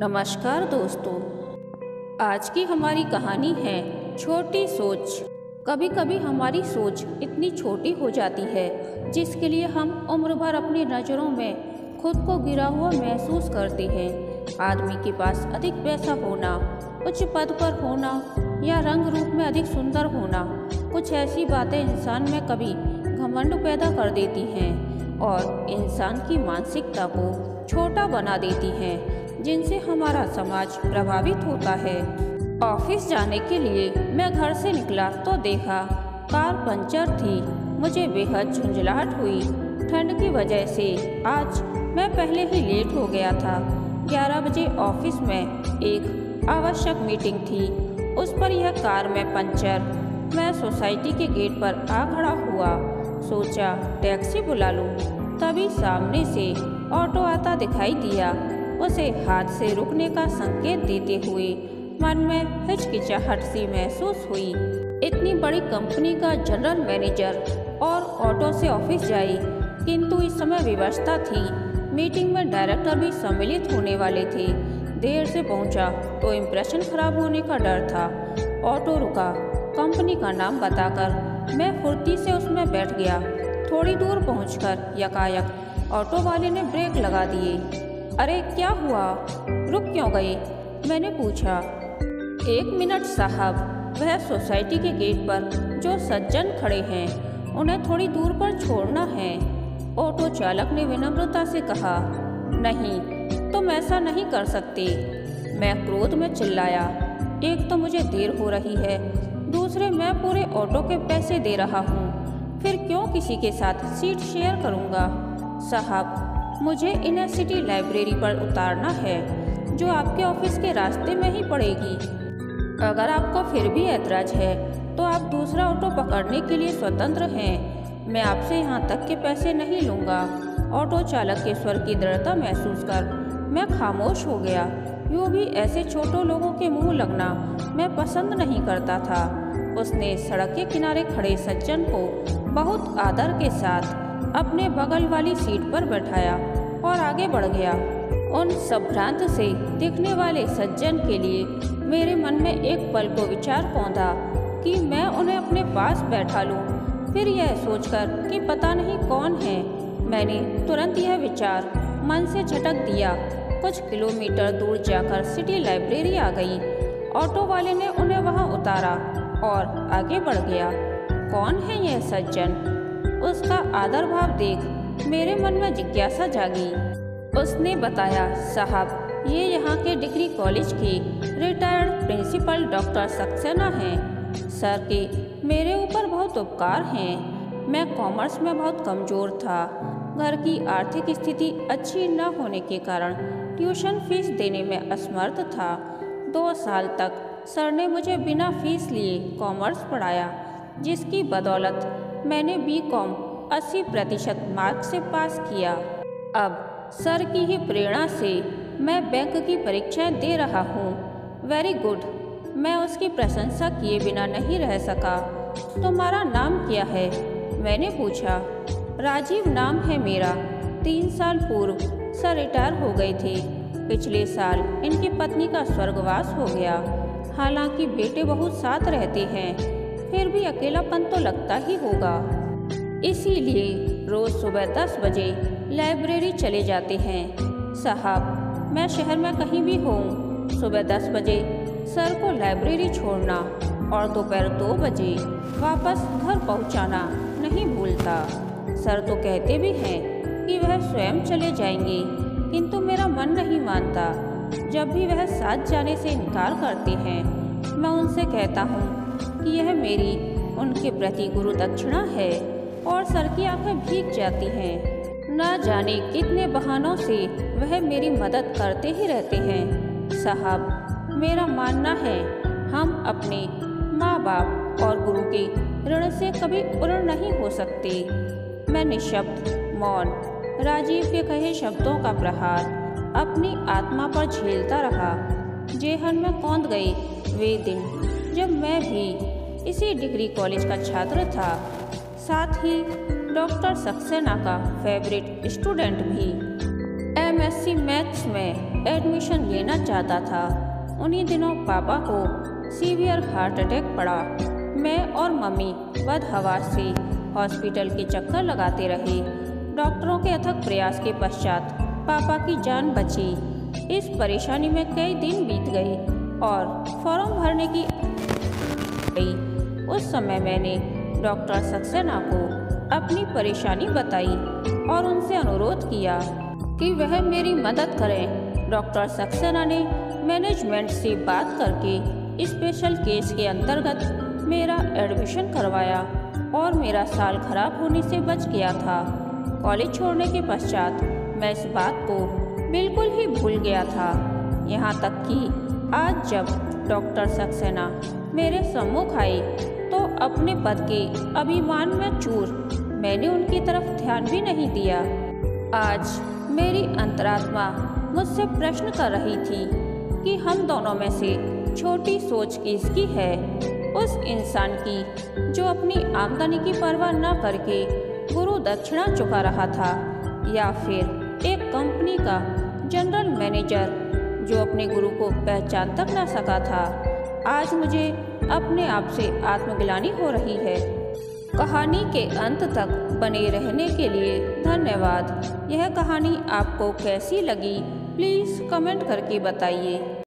नमस्कार दोस्तों, आज की हमारी कहानी है छोटी सोच। कभी कभी हमारी सोच इतनी छोटी हो जाती है जिसके लिए हम उम्र भर अपनी नज़रों में खुद को गिरा हुआ महसूस करते हैं। आदमी के पास अधिक पैसा होना, उच्च पद पर होना या रंग रूप में अधिक सुंदर होना, कुछ ऐसी बातें इंसान में कभी घमंड पैदा कर देती हैं और इंसान की मानसिकता को छोटा बना देती हैं, जिनसे हमारा समाज प्रभावित होता है। ऑफिस जाने के लिए मैं घर से निकला तो देखा कार पंचर थी। मुझे बेहद झुंझलाहट हुई। ठंड की वजह से आज मैं पहले ही लेट हो गया था। 11 बजे ऑफिस में एक आवश्यक मीटिंग थी, उस पर यह कार में पंचर। मैं सोसाइटी के गेट पर आ खड़ा हुआ, सोचा टैक्सी बुला लूं। तभी सामने से ऑटो आता दिखाई दिया। उसे हाथ से रुकने का संकेत देते हुए मन में हिचकिचाहट सी महसूस हुई। इतनी बड़ी कंपनी का जनरल मैनेजर और ऑटो से ऑफिस जाए, किंतु इस समय व्यवस्था थी। मीटिंग में डायरेक्टर भी सम्मिलित होने वाले थे। देर से पहुंचा तो इम्प्रेशन खराब होने का डर था। ऑटो रुका, कंपनी का नाम बताकर मैं फुर्ती से उसमें बैठ गया। थोड़ी दूर पहुंचकर यकायक ऑटो वाले ने ब्रेक लगा दिए। अरे क्या हुआ, रुक क्यों गए? मैंने पूछा। 1 मिनट साहब, वह सोसाइटी के गेट पर जो सज्जन खड़े हैं उन्हें थोड़ी दूर पर छोड़ना है। ऑटो चालक ने विनम्रता से कहा। नहीं, तुम ऐसा नहीं कर सकते। मैं क्रोध में चिल्लाया। एक तो मुझे देर हो रही है, दूसरे मैं पूरे ऑटो के पैसे दे रहा हूँ, फिर क्यों किसी के साथ सीट शेयर करूँगा? साहब, मुझे इन्हें सिटी लाइब्रेरी पर उतारना है, जो आपके ऑफिस के रास्ते में ही पड़ेगी। अगर आपको फिर भी ऐतराज है तो आप दूसरा ऑटो पकड़ने के लिए स्वतंत्र हैं। मैं आपसे यहाँ तक के पैसे नहीं लूँगा। ऑटो चालक के स्वर की दृढ़ता महसूस कर मैं खामोश हो गया। यूँ भी ऐसे छोटे लोगों के मुंह लगना मैं पसंद नहीं करता था। उसने सड़क के किनारे खड़े सज्जन को बहुत आदर के साथ अपने बगल वाली सीट पर बैठाया और आगे बढ़ गया। उन संभ्रांत से दिखने वाले सज्जन के लिए मेरे मन में एक पल को विचार पौंधा कि मैं उन्हें अपने पास बैठा लूं। फिर यह सोचकर कि पता नहीं कौन है, मैंने तुरंत यह विचार मन से झटक दिया। कुछ किलोमीटर दूर जाकर सिटी लाइब्रेरी आ गई। ऑटो वाले ने उन्हें वहां उतारा और आगे बढ़ गया। कौन है यह सज्जन? उसका आदर भाव देख मेरे मन में जिज्ञासा जागी। उसने बताया, साहब, ये यहाँ के डिग्री कॉलेज के रिटायर्ड प्रिंसिपल डॉक्टर सक्सेना हैं। सर के मेरे ऊपर बहुत उपकार हैं। मैं कॉमर्स में बहुत कमज़ोर था। घर की आर्थिक स्थिति अच्छी न होने के कारण ट्यूशन फीस देने में असमर्थ था। 2 साल तक सर ने मुझे बिना फीस लिए कॉमर्स पढ़ाया, जिसकी बदौलत मैंने बीकॉम 80% मार्क से पास किया। अब सर की ही प्रेरणा से मैं बैंक की परीक्षाएं दे रहा हूँ। Very good. मैं उसकी प्रशंसा किए बिना नहीं रह सका। तुम्हारा नाम क्या है? मैंने पूछा। राजीव नाम है मेरा। 3 साल पूर्व सर रिटायर हो गए थे। पिछले साल इनकी पत्नी का स्वर्गवास हो गया। हालांकि बेटे बहुत साथ रहते हैं, फिर भी अकेलापन तो लगता ही होगा। इसीलिए रोज सुबह 10 बजे लाइब्रेरी चले जाते हैं। साहब, मैं शहर में कहीं भी हूँ, सुबह 10 बजे सर को लाइब्रेरी छोड़ना और दोपहर 2 बजे वापस घर पहुँचाना नहीं भूलता। सर तो कहते भी हैं कि वह स्वयं चले जाएंगे, किंतु मेरा मन नहीं मानता। जब भी वह साथ जाने से इनकार करते हैं, मैं उनसे कहता हूँ कि यह मेरी उनके प्रति गुरु दक्षिणा है, और सर की आंखें भीग जाती हैं। न जाने कितने बहानों से वह मेरी मदद करते ही रहते हैं। साहब, मेरा मानना है हम अपने माँ बाप और गुरु के ऋण से कभी उड़ नहीं हो सकते। मैं निःशब्द मौन राजीव के कहे शब्दों का प्रहार अपनी आत्मा पर झेलता रहा। जेहन में कौंध गए वे दिन जब मैं भी इसी डिग्री कॉलेज का छात्र था, साथ ही डॉक्टर सक्सेना का फेवरेट स्टूडेंट भी। एमएससी मैथ्स में एडमिशन लेना चाहता था। उन्हीं दिनों पापा को सीवियर हार्ट अटैक पड़ा। मैं और मम्मी बदहवास से हॉस्पिटल के चक्कर लगाते रहे। डॉक्टरों के अथक प्रयास के पश्चात पापा की जान बची। इस परेशानी में कई दिन बीत गए और फॉर्म भरने की गई। उस समय मैंने डॉक्टर सक्सेना को अपनी परेशानी बताई और उनसे अनुरोध किया कि वह मेरी मदद करें। डॉक्टर सक्सेना ने मैनेजमेंट से बात करके स्पेशल केस के अंतर्गत मेरा एडमिशन करवाया और मेरा साल खराब होने से बच गया था। कॉलेज छोड़ने के पश्चात मैं इस बात को बिल्कुल ही भूल गया था। यहाँ तक कि आज जब डॉक्टर सक्सेना मेरे सम्मुख आए तो अपने पद के अभिमान में चूर मैंने उनकी तरफ ध्यान भी नहीं दिया। आज मेरी अंतरात्मा मुझसे प्रश्न कर रही थी कि हम दोनों में से छोटी सोच किसकी है, उस इंसान की जो अपनी आमदनी की परवाह न करके गुरु दक्षिणा चुका रहा था, या फिर एक कंपनी का जनरल मैनेजर जो अपने गुरु को पहचान तक न सका था। आज मुझे अपने आप से आत्मग्लानि हो रही है। कहानी के अंत तक बने रहने के लिए धन्यवाद। यह कहानी आपको कैसी लगी प्लीज़ कमेंट करके बताइए।